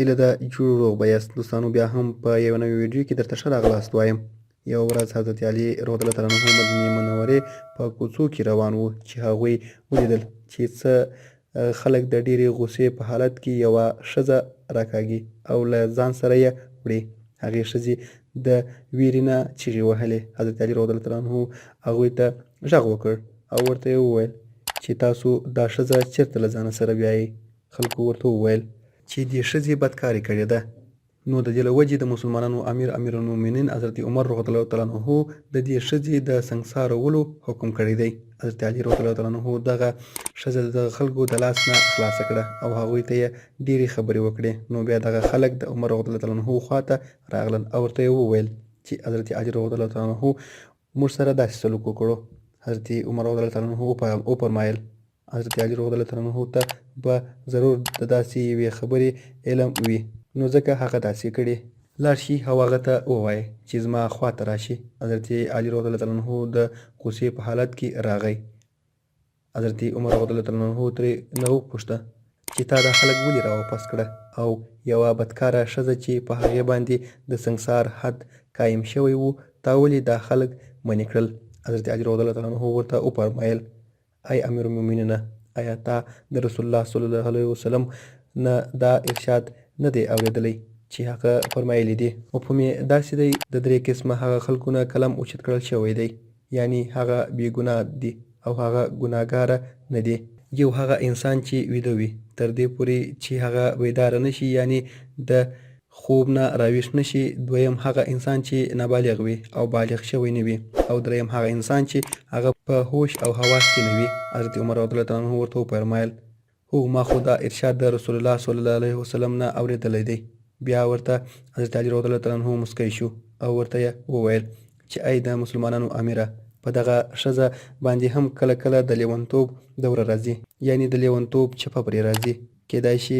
هیله ده جوړ روغ به یاست دوستانو. بیا هم په یو نوې ویډیو کې درته ښه راغلاست وایم. یوه ورځ حضرت علي رضی الله تعالی عنه مدینې منورې په کوڅو کې روان و چې هغوی ولیدل چې څه خلک د ډېرې غوسې په حالت کې یوه ښځه راکاږي او له ځان سره یې وړي. هغې ښځې د ویرې نه چیغې وهلې. حضرت علي رضی الله تعالی عنه هغوی ته غږ وکړ او ورته یې وویل چې تاسو دا ښځه چېرته له ځانه سره بیایئ. خلکو ورته وویل چې دې ښځې بدکاري کړې ده. نو د دې له وجې د مسلمانانو امیر المؤمنین حضرت عمر رضی الله تعالی عنه د دې ښځې د سنګسارولو حکم کړی دی. حضرت علي رضی الله تعالی عنه دغه ښځه د خلکو د لاس نه خلاصه کړه او هغوی ته یې ډېرې خبرې وکړې. نو بیا دغه خلک د عمر رضی الله تعالی عنه خواته راغلل او ورته یې وویل چې حضرت علي رضی الله تعالی عنه موږ سره داسې سلوک وکړو. حضرت عمر رضی الله تعالی عنه وفرمایل حضرت علي رضی الله تعالی عنه ته به ضرور د داسې یوې خبرې علم وي، نو ځکه هغه داسې کړي. لاړ شي او هغه ته ووایه چې زما خواته راشي. حضرت علي رضی الله تعالی عنه د غوسې په حالت کې راغی. حضرت عمر رضی الله تعالی عنه ترې نه وپوښته چې تا دا خلک ولې راواپس کړه او یوه بدکاره ښځه چې په هغې باندې د سنګسار حد قایم شوی و تا ولې دا خلک منې کړل. حضرت علي رضی الله تعالی عنه ورته وفرمایل ای امیر المؤمنینه، آیا تا د رسول الله صلی الله علیه وسلم نه دا ارشاد نه دی اورېدلی چې هغه فرمایلی دي مفهوم یې داسې دی د درې قسمه هغه خلکو نه قلم اوچت کړل شوی دی، یعنی هغه بې ګناه دي او هغه ګناهګاره نه دي. یو هغه انسان چې ویده وي تر دې پورې چې هغه بیداره نشي یعنی د خوب نه راویښ نشي. دویم هغه انسان چې نابالغ وي او بالغ شوی نه وي. او دریم هغه انسان چې هغه په هوش او حواس کې نه وي. حضرت عمر رضی الله تعالی عنه ورته وفرمایل هو ما خو دا ارشاد د رسول الله صلی الله علیه وسلم نه اورېدلی دی. بیا ورته حضرت علي رضی الله تعالی عنه مسکی شو او ورته یې وویل چې ای د مسلمانانو امیره، په دغه ښځه باندې هم کله کله د لیونتوب دوره راځي، یعنی د لیونتوب چپه پرې راځي. کیدای شي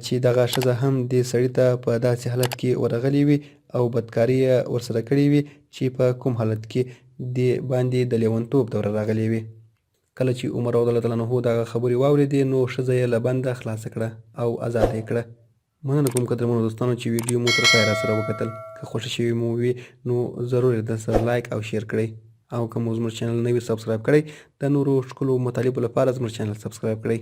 چې دغه ښځه هم دې سړي ته په داسې حالت کې ورغلې وي او بدکاري یې ورسره کړې وي چې په کوم حالت کې دې باندې د لیونتوب دوره راغلې وي. کله چې عمر رضی الله تعالی عنه دغه خبرې واورېدې نو ښځه یې له بنده خلاصه کړه او ازاده یې کړه. مننه کوم قدرمنو دوستانو چې ویډیو مو تر پایه راسره وکتل. که خوښه شوې مو وي نو ضرور یې درسره لایک او شیر کړئ، او که مو زموږ چینل نه وي سبسکرایب کړی د نورو ښکلو مطالبو لپاره زموږ چینل سبسکرایب کړئ.